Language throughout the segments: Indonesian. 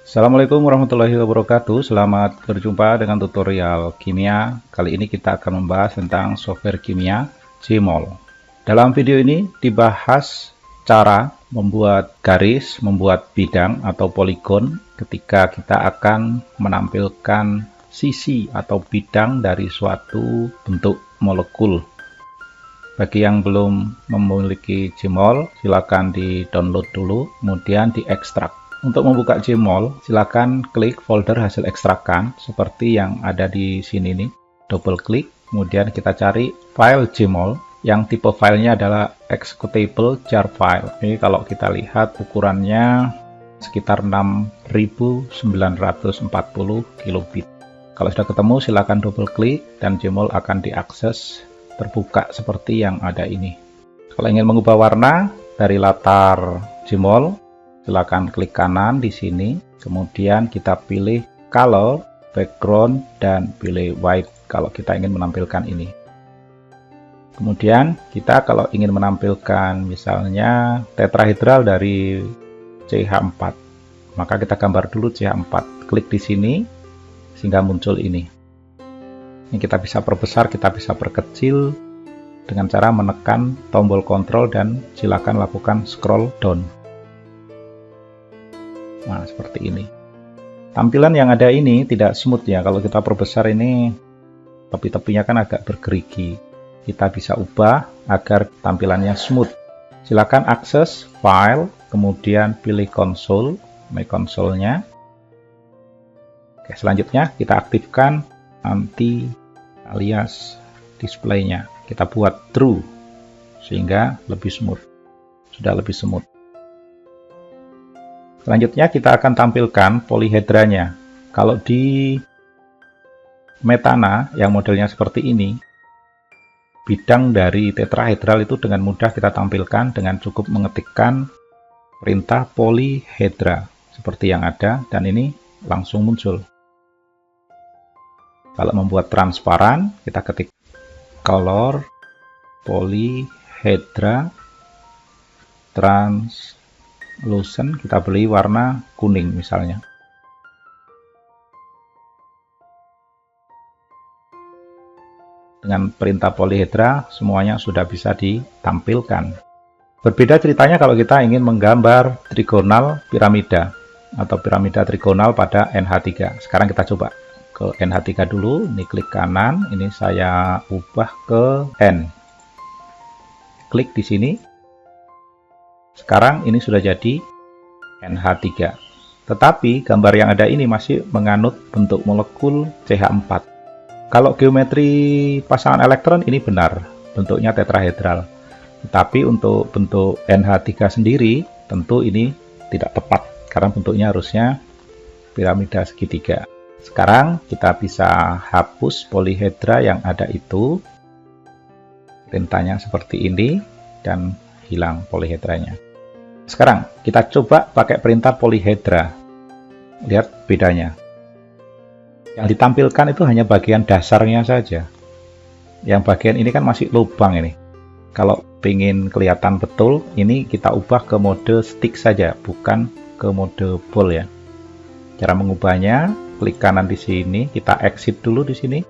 Assalamualaikum warahmatullahi wabarakatuh. Selamat berjumpa dengan tutorial kimia. Kali ini kita akan membahas tentang software kimia Jmol. Dalam video ini dibahas cara membuat garis, membuat bidang atau poligon ketika kita akan menampilkan sisi atau bidang dari suatu bentuk molekul. Bagi yang belum memiliki Jmol, silakan di-download dulu, kemudian diekstrak. Untuk membuka Jmol, silakan klik folder hasil ekstrakan seperti yang ada di sini nih. Double klik, kemudian kita cari file Jmol yang tipe filenya adalah executable jar file. Ini kalau kita lihat ukurannya sekitar 6940 kilobit. Kalau sudah ketemu, silakan double klik dan Jmol akan diakses terbuka seperti yang ada ini. Kalau ingin mengubah warna dari latar Jmol, silakan klik kanan di sini, kemudian kita pilih color, background, dan pilih white kalau kita ingin menampilkan ini. Kemudian kita kalau ingin menampilkan misalnya tetrahedral dari CH4, maka kita gambar dulu CH4. Klik di sini sehingga muncul ini. Ini kita bisa perbesar, kita bisa perkecil dengan cara menekan tombol kontrol dan silakan lakukan scroll down. Nah, seperti ini. Tampilan yang ada ini tidak smooth ya. Kalau kita perbesar ini, tepi-tepinya kan agak bergerigi. Kita bisa ubah agar tampilannya smooth. Silakan akses file, kemudian pilih konsol, my konsolnya. Oke, selanjutnya kita aktifkan anti alias displaynya. Kita buat true sehingga lebih smooth. Sudah lebih smooth. Selanjutnya kita akan tampilkan polihedranya. Kalau di Metana yang modelnya seperti ini, bidang dari tetrahedral itu dengan mudah kita tampilkan dengan cukup mengetikkan perintah polihedra seperti yang ada, dan ini langsung muncul. Kalau membuat transparan, kita ketik color polihedra translucent, kita beli warna kuning misalnya. Dengan perintah polihedra semuanya sudah bisa ditampilkan. Berbeda ceritanya kalau kita ingin menggambar trigonal piramida atau piramida trigonal pada NH3. Sekarang kita coba ke NH3 dulu. Ini klik kanan, ini saya ubah ke N. Klik di sini. Sekarang ini sudah jadi NH3. Tetapi gambar yang ada ini masih menganut bentuk molekul CH4. Kalau geometri pasangan elektron ini benar, bentuknya tetrahedral. Tetapi untuk bentuk NH3 sendiri, tentu ini tidak tepat, karena bentuknya harusnya piramida segitiga. Sekarang kita bisa hapus polihedra yang ada itu. Perintahnya seperti ini, dan hilang polihedranya. Sekarang kita coba pakai perintah polihedra. Lihat bedanya. Yang ditampilkan itu hanya bagian dasarnya saja. Yang bagian ini kan masih lubang ini. Kalau ingin kelihatan betul, ini kita ubah ke mode stick saja, bukan ke mode ball ya. Cara mengubahnya, klik kanan di sini, kita exit dulu di sini.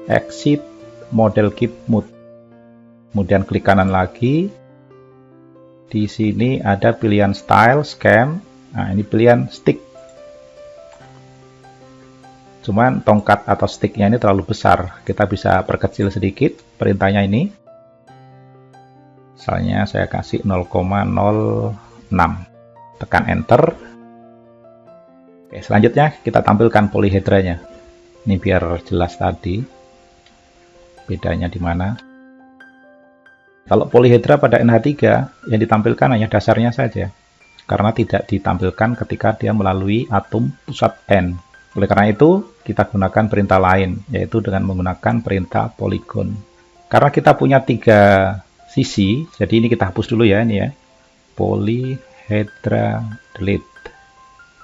Exit model kit mode. Kemudian klik kanan lagi. Di sini ada pilihan style, scan. Nah, ini pilihan stick. Cuman tongkat atau sticknya ini terlalu besar. Kita bisa perkecil sedikit perintahnya ini. Misalnya saya kasih 0,06. Tekan enter. Oke, selanjutnya kita tampilkan polihedranya. Ini biar jelas tadi. Bedanya di mana. Kalau polihedra pada NH3 yang ditampilkan hanya dasarnya saja, karena tidak ditampilkan ketika dia melalui atom pusat N. Oleh karena itu, kita gunakan perintah lain, yaitu dengan menggunakan perintah polygon. Karena kita punya 3 sisi, jadi ini kita hapus dulu ya, ini ya. Polyhedra delete.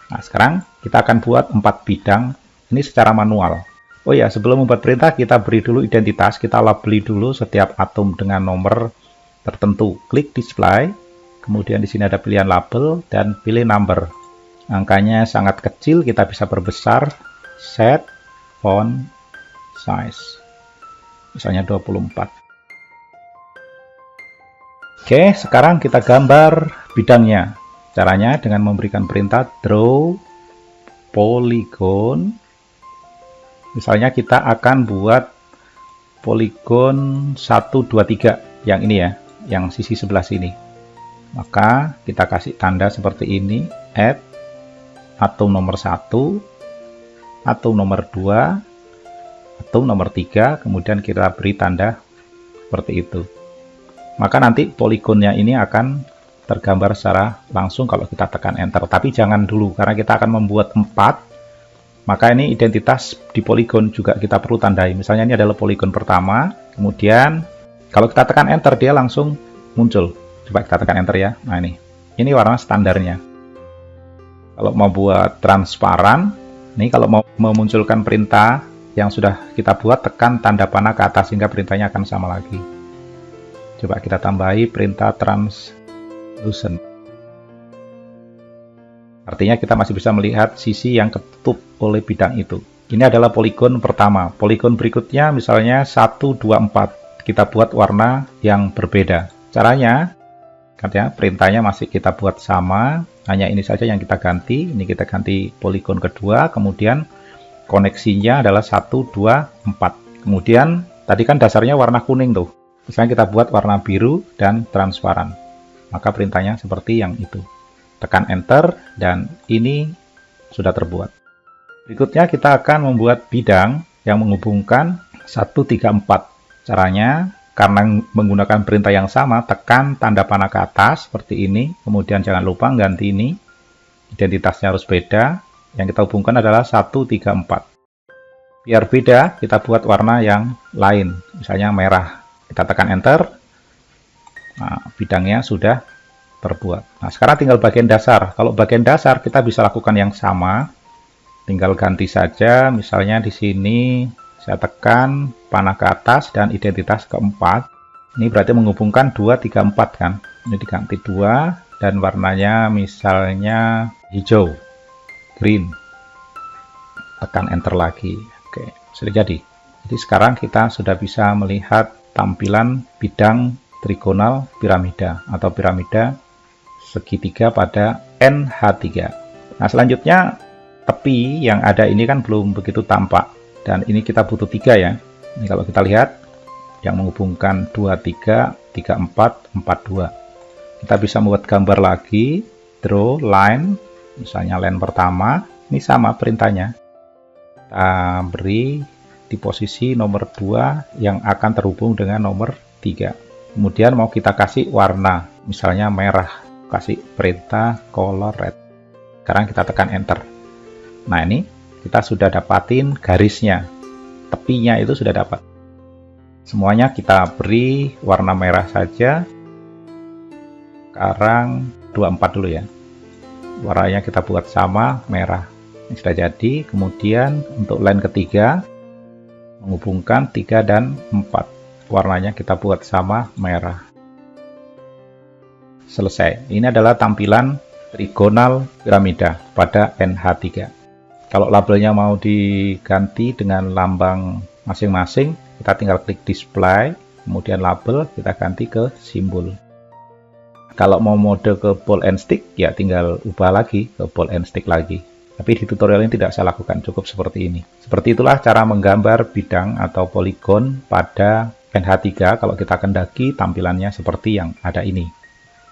Nah, sekarang kita akan buat 4 bidang, ini secara manual. Oh ya, sebelum membuat perintah, kita beri dulu identitas, kita labeli dulu setiap atom dengan nomor tertentu. Klik display, kemudian di sini ada pilihan label, dan pilih number. Angkanya sangat kecil, kita bisa perbesar. Set font size, misalnya 24. Oke, sekarang kita gambar bidangnya. Caranya dengan memberikan perintah draw polygon. Misalnya kita akan buat poligon 1, 2, 3 yang ini ya, yang sisi sebelah sini. Maka kita kasih tanda seperti ini, add atom nomor 1, atom nomor 2, atom nomor 3, kemudian kita beri tanda seperti itu. Maka nanti poligonnya ini akan tergambar secara langsung kalau kita tekan enter. Tapi jangan dulu, karena kita akan membuat 4. Maka ini identitas di poligon juga kita perlu tandai. Misalnya ini adalah poligon pertama, kemudian kalau kita tekan enter dia langsung muncul. Coba kita tekan enter ya. Nah ini warna standarnya. Kalau mau buat transparan, nih kalau mau memunculkan perintah yang sudah kita buat, tekan tanda panah ke atas sehingga perintahnya akan sama lagi. Coba kita tambahi perintah translucent. Artinya kita masih bisa melihat sisi yang ketutup oleh bidang itu. Ini adalah poligon pertama. Poligon berikutnya misalnya 1, 2, 4. Kita buat warna yang berbeda. Caranya, katanya perintahnya masih kita buat sama. Hanya ini saja yang kita ganti. Ini kita ganti poligon kedua. Kemudian koneksinya adalah 1, 2, 4. Kemudian tadi kan dasarnya warna kuning tuh. Misalnya kita buat warna biru dan transparan. Maka perintahnya seperti yang itu. Tekan enter dan ini sudah terbuat. Berikutnya kita akan membuat bidang yang menghubungkan 1, 3, 4. Caranya, karena menggunakan perintah yang sama, tekan tanda panah ke atas seperti ini. Kemudian jangan lupa ganti ini. Identitasnya harus beda. Yang kita hubungkan adalah 1, 3, 4. Biar beda, kita buat warna yang lain. Misalnya merah. Kita tekan enter. Nah, bidangnya sudah terbuat. Nah, sekarang tinggal bagian dasar. Kalau bagian dasar kita bisa lakukan yang sama. Tinggal ganti saja. Misalnya di sini saya tekan panah ke atas dan identitas keempat. Ini berarti menghubungkan 2, 3, 4 kan. Ini diganti 2 dan warnanya misalnya hijau, green. Tekan enter lagi. Oke, sudah jadi. Jadi sekarang kita sudah bisa melihat tampilan bidang trigonal piramida atau piramida segitiga pada NH3. Nah, selanjutnya tepi yang ada ini kan belum begitu tampak dan ini kita butuh 3 ya. Ini kalau kita lihat yang menghubungkan 2, 3, 3, 4, 4, 2. Kita bisa membuat gambar lagi, draw line, misalnya line pertama, ini sama perintahnya. Kita beri di posisi nomor 2 yang akan terhubung dengan nomor 3. Kemudian mau kita kasih warna, misalnya merah. Kasih perintah color red. Sekarang kita tekan enter. Nah, ini kita sudah dapatin garisnya. Tepinya itu sudah dapat. Semuanya kita beri warna merah saja. Sekarang 24 dulu ya. Warnanya kita buat sama, merah. Ini sudah jadi. Kemudian untuk line ketiga menghubungkan 3 dan 4. Warnanya kita buat sama, merah. Selesai. Ini adalah tampilan trigonal piramida pada NH3. Kalau labelnya mau diganti dengan lambang masing-masing, kita tinggal klik display, kemudian label, kita ganti ke simbol. Kalau mau mode ke ball and stick, ya tinggal ubah lagi ke ball and stick lagi. Tapi di tutorial ini tidak saya lakukan, cukup seperti ini. Seperti itulah cara menggambar bidang atau poligon pada NH3 kalau kita kendaki tampilannya seperti yang ada ini.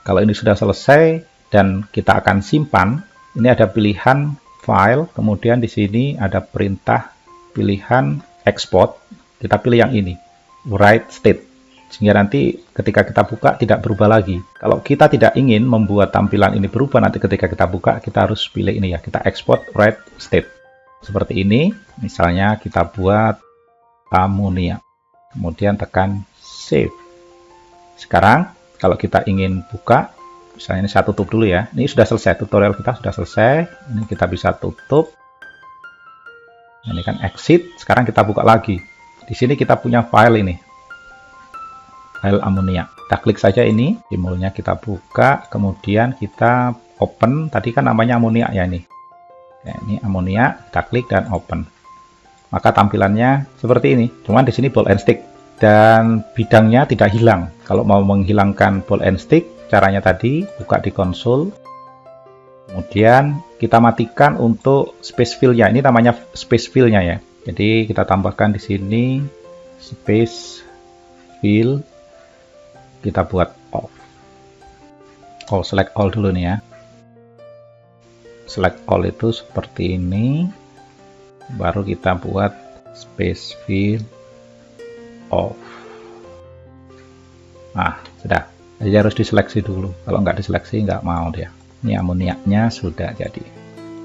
Kalau ini sudah selesai dan kita akan simpan, ini ada pilihan file, kemudian di sini ada perintah pilihan export. Kita pilih yang ini, write state. Sehingga nanti ketika kita buka tidak berubah lagi. Kalau kita tidak ingin membuat tampilan ini berubah, nanti ketika kita buka kita harus pilih ini ya, kita export write state. Seperti ini, misalnya kita buat amonia. Kemudian tekan save. Sekarang kalau kita ingin buka, misalnya ini saya tutup dulu ya. Ini sudah selesai, tutorial kita sudah selesai. Ini kita bisa tutup. Ini kan exit. Sekarang kita buka lagi. Di sini kita punya file ini. File amonia. Kita klik saja ini, simbolnya kita buka. Kemudian kita open, tadi kan namanya amoniak ya ini. Ya, ini amoniak, kita klik dan open. Maka tampilannya seperti ini. Cuman di sini ball and stick dan bidangnya tidak hilang. Kalau mau menghilangkan ball and stick, caranya tadi buka di konsol. Kemudian kita matikan untuk space fill-nya. Ini namanya space fill-nya ya. Jadi kita tambahkan di sini space fill, kita buat off. Oh, select all dulu nih ya. Select all itu seperti ini. Baru kita buat space fill off. Nah, sudah. Jadi harus diseleksi dulu. Kalau nggak diseleksi nggak mau dia. Ini amoniaknya sudah jadi.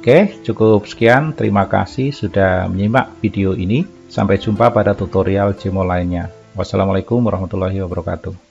Oke, cukup sekian. Terima kasih sudah menyimak video ini. Sampai jumpa pada tutorial Gmol lainnya. Wassalamualaikum warahmatullahi wabarakatuh.